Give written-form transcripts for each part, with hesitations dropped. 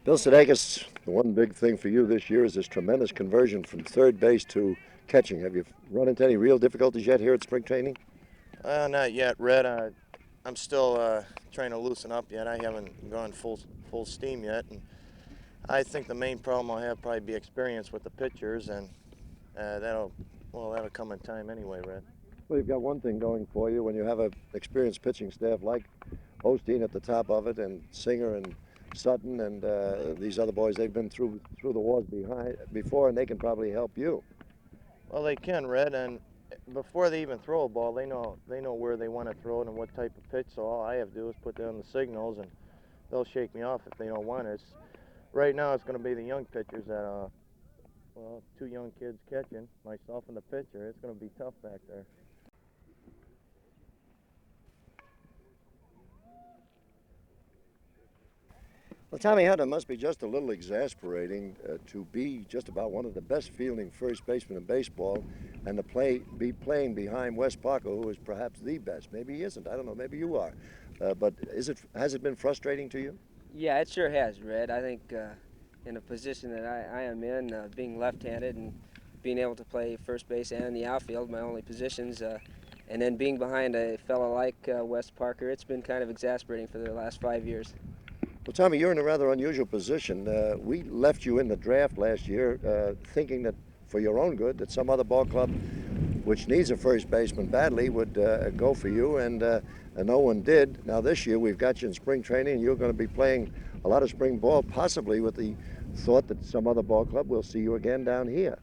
Bill Sedakis, the one big thing for you this year is this tremendous conversion from third base to catching. Have you run into any real difficulties yet here at spring training? Not yet, Red. I'm still trying to loosen up yet. I haven't gone full steam yet, and I think the main problem I'll have probably be experience with the pitchers, and that'll come in time anyway, Red. Well, you've got one thing going for you when you have an experienced pitching staff like Osteen at the top of it, and Singer and Sutton and these other boys. They've been through the wars before, and they can probably help you. Well, they can, Red, and before they even throw a ball, they know where they want to throw it and what type of pitch. So all I have to do is put down the signals, and they'll shake me off if they don't want it. Right now, it's going to be the young pitchers that, two young kids catching, myself and the pitcher. It's going to be tough back there. Well, Tommy Hutton, must be just a little exasperating to be just about one of the best fielding first basemen in baseball and to be playing behind Wes Parker, who is perhaps the best. Maybe he isn't. I don't know. Maybe you are. But has it been frustrating to you? Yeah, it sure has, Red. I think in a position that I am in, being left-handed and being able to play first base and the outfield, my only positions, and then being behind a fellow like Wes Parker, it's been kind of exasperating for the last 5 years. Well, Tommy, you're in a rather unusual position. We left you in the draft last year thinking that for your own good that some other ball club which needs a first baseman badly would go for you, and no one did. Now this year we've got you in spring training, and you're going to be playing a lot of spring ball, possibly with the thought that some other ball club will see you again down here.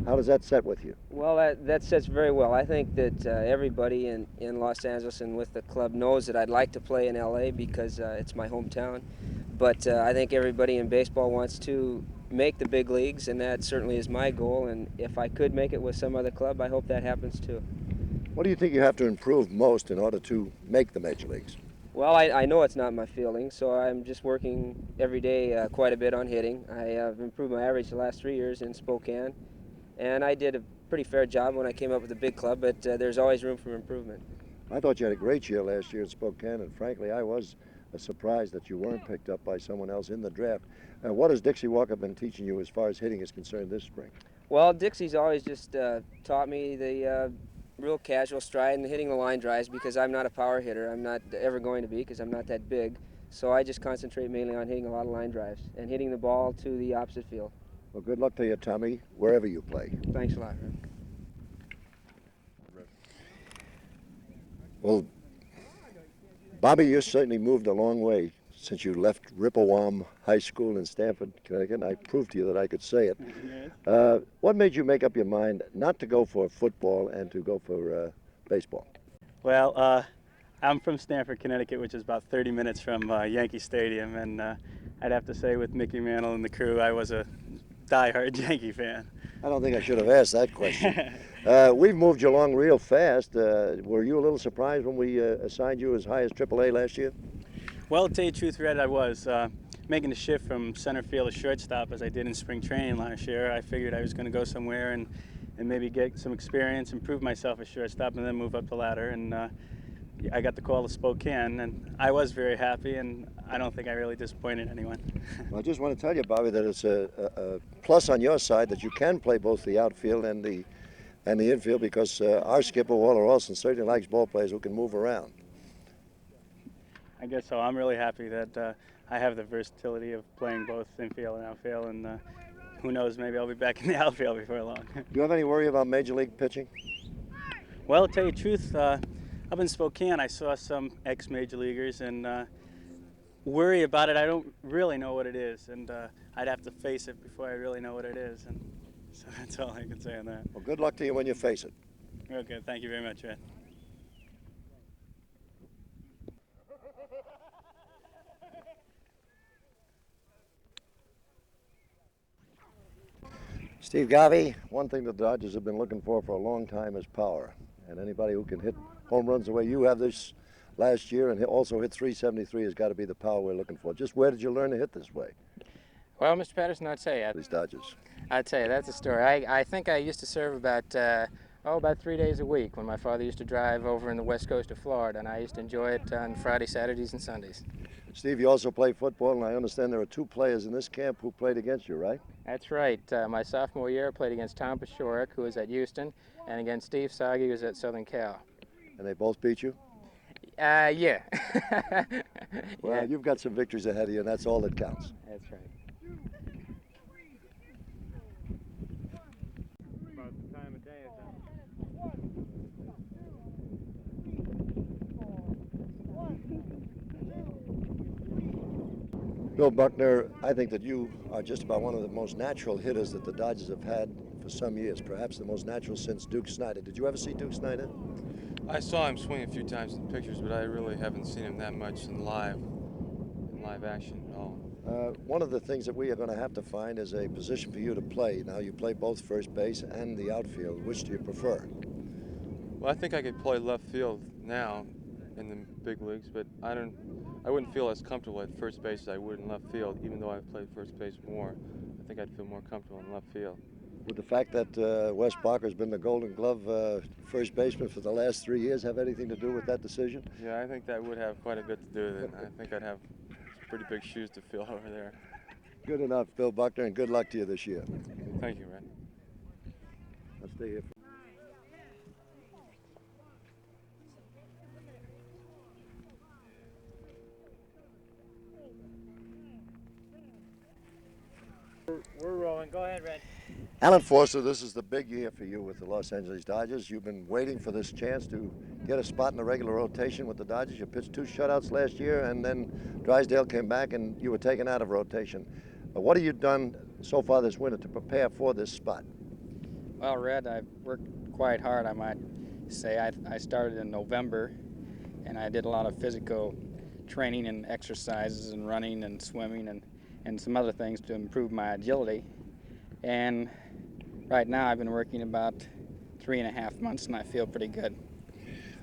How does that set with you? Well, that sets very well. I think that everybody in Los Angeles and with the club knows that I'd like to play in LA because it's my hometown. But I think everybody in baseball wants to make the big leagues, and that certainly is my goal. And if I could make it with some other club, I hope that happens too. What do you think you have to improve most in order to make the major leagues? Well, I know it's not my fielding, so I'm just working every day quite a bit on hitting. I have improved my average the last 3 years in Spokane, and I did a pretty fair job when I came up with a big club, but there's always room for improvement. I thought you had a great year last year in Spokane, and frankly, I was surprised that you weren't picked up by someone else in the draft. What has Dixie Walker been teaching you as far as hitting is concerned this spring? Well, Dixie's always just taught me the real casual stride and hitting the line drives because I'm not a power hitter. I'm not ever going to be because I'm not that big. So I just concentrate mainly on hitting a lot of line drives and hitting the ball to the opposite field. Well, good luck to you, Tommy, wherever you play. Thanks a lot, Rick. Well, Bobby, you certainly moved a long way since you left Rippewam High School in Stamford, Connecticut. I proved to you that I could say it. What made you make up your mind not to go for football and to go for baseball? Well, I'm from Stamford, Connecticut, which is about 30 minutes from Yankee Stadium, and I'd have to say with Mickey Mantle and the crew, I was a diehard Yankee fan. I don't think I should have asked that question. We've moved you along real fast. Were you a little surprised when we assigned you as high as AAA last year? Well, to tell you the truth, Red, I was making the shift from center field to shortstop as I did in spring training last year. I figured I was going to go somewhere and maybe get some experience, improve myself as shortstop, and then move up the ladder. And I got the call to Spokane, and I was very happy, and I don't think I really disappointed anyone. Well, I just want to tell you, Bobby, that it's a plus on your side that you can play both the outfield and the infield because our skipper, Walter Olson, certainly likes ball players who can move around. I guess so. I'm really happy that I have the versatility of playing both infield and outfield, and who knows, maybe I'll be back in the outfield before long. Do you have any worry about Major League pitching? Well, to tell you the truth, up in Spokane, I saw some ex-major leaguers, and worry about it. I don't really know what it is, and I'd have to face it before I really know what it is, and so that's all I can say on that. Well, good luck to you when you face it. Okay, thank you very much, Red. Steve Garvey, one thing the Dodgers have been looking for a long time is power. And anybody who can hit home runs the way you have this last year and also hit 373 has got to be the power we're looking for. Just where did you learn to hit this way? Well, Mr. Patterson, I'd say These Dodgers. I'd say that's a story. I think I used to serve about 3 days a week when my father used to drive over in the west coast of Florida, and I used to enjoy it on Friday, Saturdays, and Sundays. Steve, you also play football, and I understand there are 2 players in this camp who played against you, right? That's right. My sophomore year, I played against Tom Pashorek, who was at Houston, and against Steve Sagi, who was at Southern Cal. And they both beat you? Yeah. Well, Yeah. you've got some victories ahead of you, and that's all that counts. That's right. About the time of day it's Bill Buckner, I think that you are just about one of the most natural hitters that the Dodgers have had for some years, perhaps the most natural since Duke Snider. Did you ever see Duke Snider? I saw him swing a few times in pictures, but I really haven't seen him that much in live action at all. One of the things that we are going to have to find is a position for you to play. Now, you play both first base and the outfield. Which do you prefer? Well, I think I could play left field now in the big leagues, but I wouldn't feel as comfortable at first base as I would in left field, even though I've played first base more. I think I'd feel more comfortable in left field. Would the fact that Wes Barker's been the Golden Glove first baseman for the last 3 years have anything to do with that decision? Yeah, I think that would have quite a bit to do with it. I think I'd have pretty big shoes to fill over there. Good enough, Bill Buckner, and good luck to you this year. Thank you, Red. I'll stay here. We're rolling. Go ahead, Red. Alan Forster, this is the big year for you with the Los Angeles Dodgers. You've been waiting for this chance to get a spot in the regular rotation with the Dodgers. You pitched 2 shutouts last year, and then Drysdale came back and you were taken out of rotation. What have you done so far this winter to prepare for this spot? Well, Red, I've worked quite hard, I might say. I started in November, and I did a lot of physical training and exercises and running and swimming and some other things to improve my agility. And right now I've been working about 3.5 months, and I feel pretty good.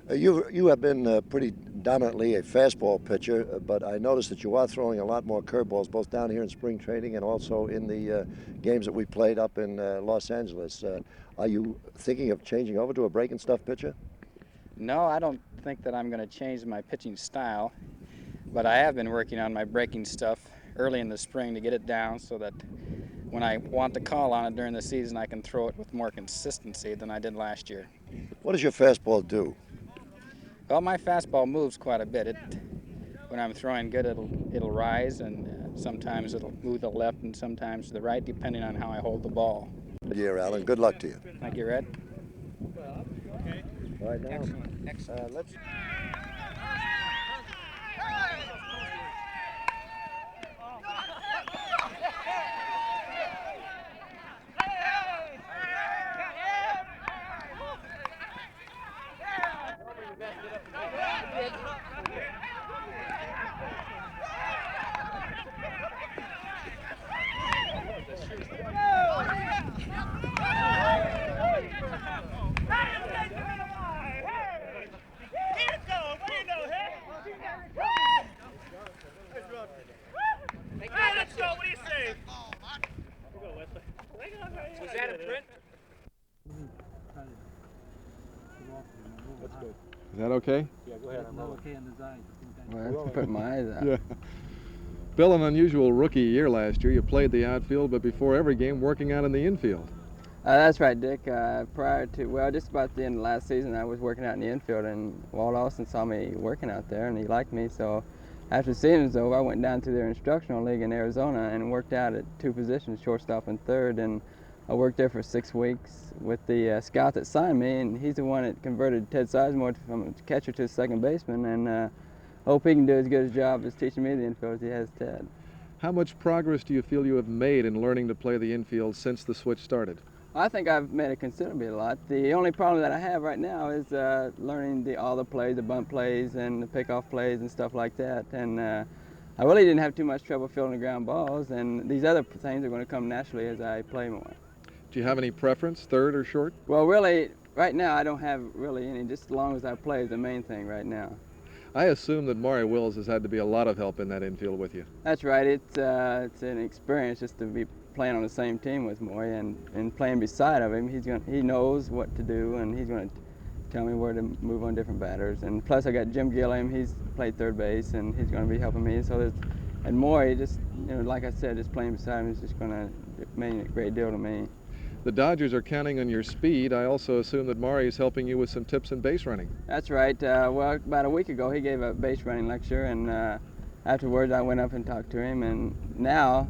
You have been pretty dominantly a fastball pitcher, but I noticed that you are throwing a lot more curveballs, both down here in spring training and also in the games that we played up in Los Angeles. Are you thinking of changing over to a break and stuff pitcher? No, I don't think that I'm going to change my pitching style, but I have been working on my breaking stuff early in the spring to get it down so that when I want to call on it during the season, I can throw it with more consistency than I did last year. What does your fastball do? Well, my fastball moves quite a bit. When I'm throwing good, it'll rise, and sometimes it'll move to the left and sometimes to the right, depending on how I hold the ball. Good year, Alan. Good luck to you. Thank you, Red. All right, now, Excellent. let's. Is that okay? Yeah, go ahead. I'm rolling. Well, I have to put my eyes out. Yeah. Bill, an unusual rookie year last year. You played the outfield, but before every game, working out in the infield. That's right, Dick. Prior to, well, just about the end of last season, I was working out in the infield, and Walt Austin saw me working out there, and he liked me. So after the season was over, I went down to their instructional league in Arizona and worked out at 2 positions, shortstop and third. And I worked there for 6 weeks with the scout that signed me, and he's the one that converted Ted Sizemore from a catcher to a second baseman. And I hope he can do as good a job as teaching me the infield as he has Ted. How much progress do you feel you have made in learning to play the infield since the switch started? I think I've made it considerably a lot. The only problem that I have right now is learning all the plays, the bunt plays and the pickoff plays and stuff like that. And I really didn't have too much trouble fielding the ground balls, and these other things are going to come naturally as I play more. Do you have any preference, third or short? Well, really, right now I don't have really any. Just as long as I play is the main thing right now. I assume that Maury Wills has had to be a lot of help in that infield with you. That's right. It's an experience just to be playing on the same team with Maury and playing beside of him. He knows what to do, and he's going to tell me where to move on different batters. And plus I got Jim Gilliam, he's played third base, and he's going to be helping me. So there's, and Maury, just, you know, like I said, just playing beside him is just going to mean a great deal to me. The Dodgers are counting on your speed. I also assume that Maury is helping you with some tips in base running. That's right. Well, about a week ago, he gave a base running lecture, and afterwards I went up and talked to him. And now,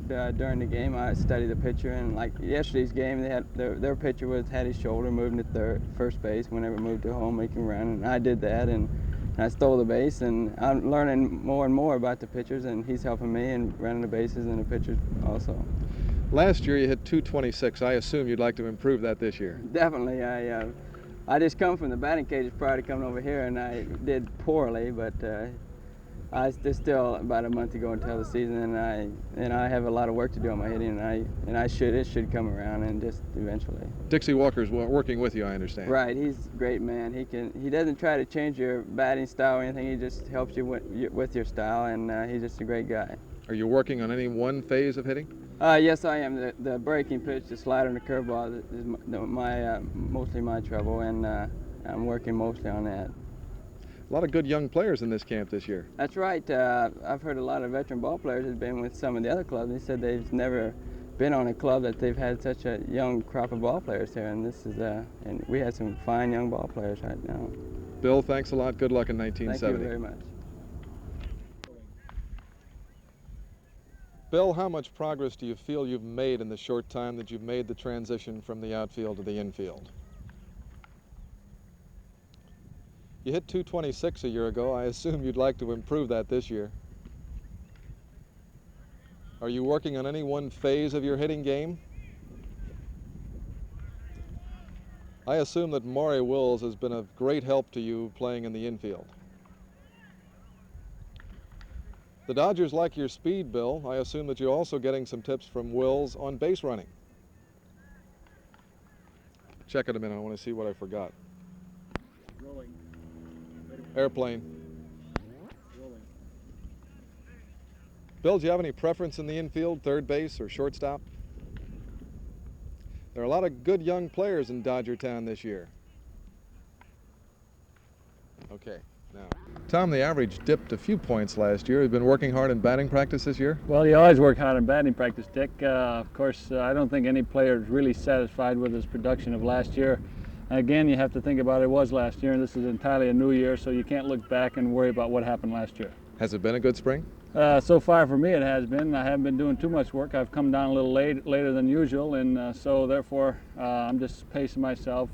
during the game, I studied the pitcher. And like yesterday's game, they had their pitcher had his shoulder moving to first base. Whenever it moved to home, he can run. And I did that, and I stole the base. And I'm learning more and more about the pitchers, and he's helping me in running the bases and the pitchers also. Last year you hit .226. I assume you'd like to improve that this year. Definitely. I just come from the batting cages prior to coming over here, and I did poorly, but there's still about a month to go until the season, and I have a lot of work to do on my hitting, and it should come around, and just eventually. Dixie Walker's working with you, I understand. Right. He's a great man. He doesn't try to change your batting style or anything. He just helps you with your style, and he's just a great guy. Are you working on any one phase of hitting? Yes, I am. The breaking pitch, the slider, and the curveball is mostly my trouble, and I'm working mostly on that. A lot of good young players in this camp this year. That's right. I've heard a lot of veteran ball players have been with some of the other clubs. They said they've never been on a club that they've had such a young crop of ball players here, and this is and we had some fine young ball players right now. Bill, thanks a lot. Good luck in 1970. Thank you very much. Bill, how much progress do you feel you've made in the short time that you've made the transition from the outfield to the infield? You hit .226 a year ago. I assume you'd like to improve that this year. Are you working on any one phase of your hitting game? I assume that Maury Wills has been of great help to you playing in the infield. The Dodgers like your speed, Bill. I assume that you're also getting some tips from Wills on base running. Check it a minute. I want to see what I forgot. Rolling. Airplane. Rolling. Bill, do you have any preference in the infield, third base or shortstop? There are a lot of good young players in Dodger Town this year. Okay, now. Tom, the average dipped a few points last year. You've been working hard in batting practice this year? Well, you always work hard in batting practice, Dick. Of course, I don't think any player is really satisfied with his production of last year. Again, you have to think about it was last year, and this is entirely a new year, so you can't look back and worry about what happened last year. Has it been a good spring? So far for me it has been. I haven't been doing too much work. I've come down a little later than usual, and so therefore I'm just pacing myself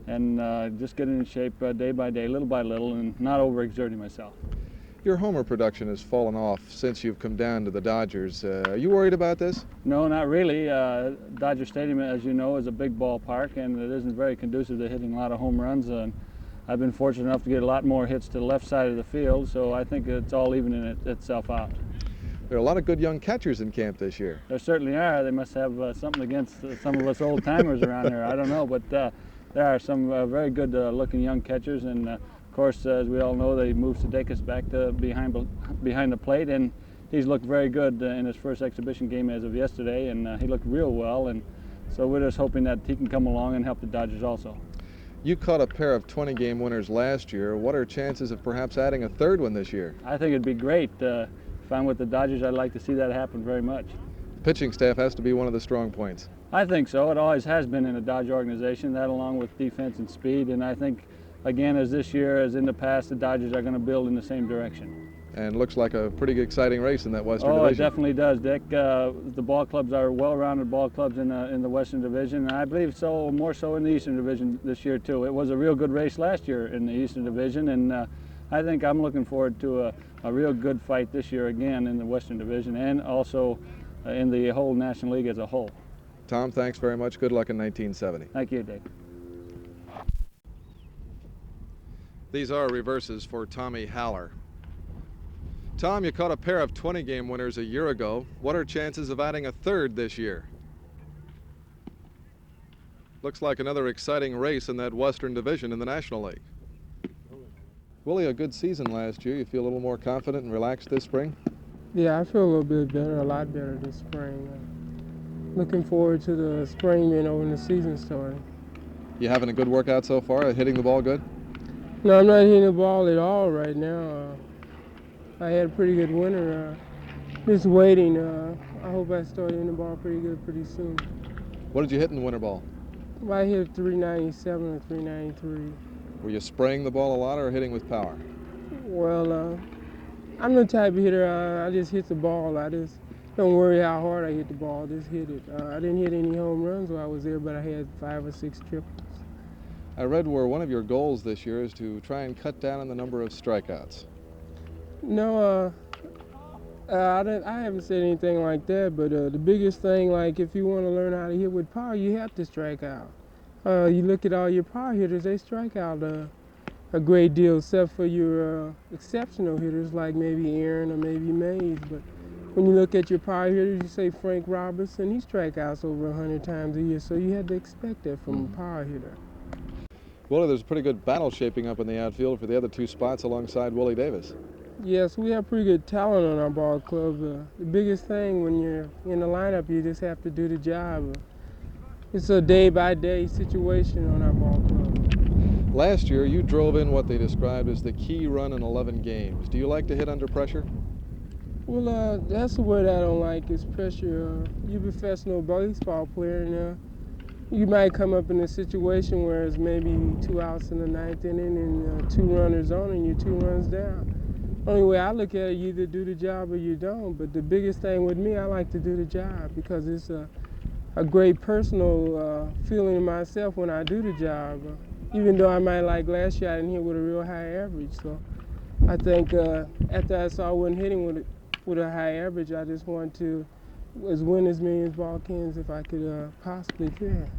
and just getting in shape day by day, little by little, and not overexerting myself. Your homer production has fallen off since you've come down to the Dodgers. Are you worried about this? No, not really. Dodger Stadium, as you know, is a big ballpark, and it isn't very conducive to hitting a lot of home runs. I've been fortunate enough to get a lot more hits to the left side of the field, so I think it's all evening itself out. There are a lot of good young catchers in camp this year. There certainly are. They must have something against some of us old-timers around here. I don't know, but there are some very good-looking young catchers, and of course, as we all know, they moved Sedakis back to behind the plate, and he's looked very good in his first exhibition game as of yesterday, and he looked real well, and so we're just hoping that he can come along and help the Dodgers also. You caught a pair of 20-game winners last year. What are chances of perhaps adding a third one this year? I think it'd be great. If I'm with the Dodgers, I'd like to see that happen very much. The pitching staff has to be one of the strong points. I think so. It always has been in a Dodger organization, that along with defense and speed, and I think, again, as this year, as in the past, the Dodgers are going to build in the same direction. And looks like a pretty exciting race in that Western Division. Oh, it definitely does, Dick. The ball clubs are well-rounded ball clubs in the Western Division, and I believe so, more so in the Eastern Division this year, too. It was a real good race last year in the Eastern Division, and I think I'm looking forward to a real good fight this year again in the Western Division and also in the whole National League as a whole. Tom, thanks very much. Good luck in 1970. Thank you, Dick. These are reverses for Tommy Haller. Tom, you caught a pair of 20-game winners a year ago. What are chances of adding a third this year? Looks like another exciting race in that Western Division in the National League. Willie, a good season last year. You feel a little more confident and relaxed this spring? Yeah, I feel a little bit better, a lot better this spring. Looking forward to the spring being over and the season starting. You having a good workout so far? Hitting the ball good? No, I'm not hitting the ball at all right now. I had a pretty good winter. Just waiting. I hope I start hitting the ball pretty good pretty soon. What did you hit in the winter ball? I hit 397 or 393. Were you spraying the ball a lot or hitting with power? Well, I'm the type of hitter, I just hit the ball. I just don't worry how hard I hit the ball, just hit it. I didn't hit any home runs while I was there, but I had 5 or 6 triples. I read where one of your goals this year is to try and cut down on the number of strikeouts. No, I haven't said anything like that, but the biggest thing, like if you want to learn how to hit with power, you have to strike out. You look at all your power hitters, they strike out a great deal, except for your exceptional hitters like maybe Aaron or maybe Mays. But when you look at your power hitters, you say Frank Robertson, he strikeouts over 100 times a year, so you had to expect that from a power hitter. Well, there's a pretty good battle shaping up in the outfield for the other 2 spots alongside Willie Davis. Yes, we have pretty good talent on our ball club. The biggest thing when you're in the lineup, you just have to do the job. It's a day-by-day situation on our ball club. Last year, you drove in what they described as the key run in 11 games. Do you like to hit under pressure? Well, that's the word I don't like, is pressure. You're a professional baseball player, and you might come up in a situation where it's maybe 2 outs in the 9th inning and 2 runners on and you're 2 runs down. Only way I look at it, you either do the job or you don't. But the biggest thing with me, I like to do the job because it's a great personal feeling in myself when I do the job. Even though I might like last year, I didn't hit with a real high average. So I think after I saw I wasn't hitting with a high average, I just wanted to win as many ball cans if I could possibly can.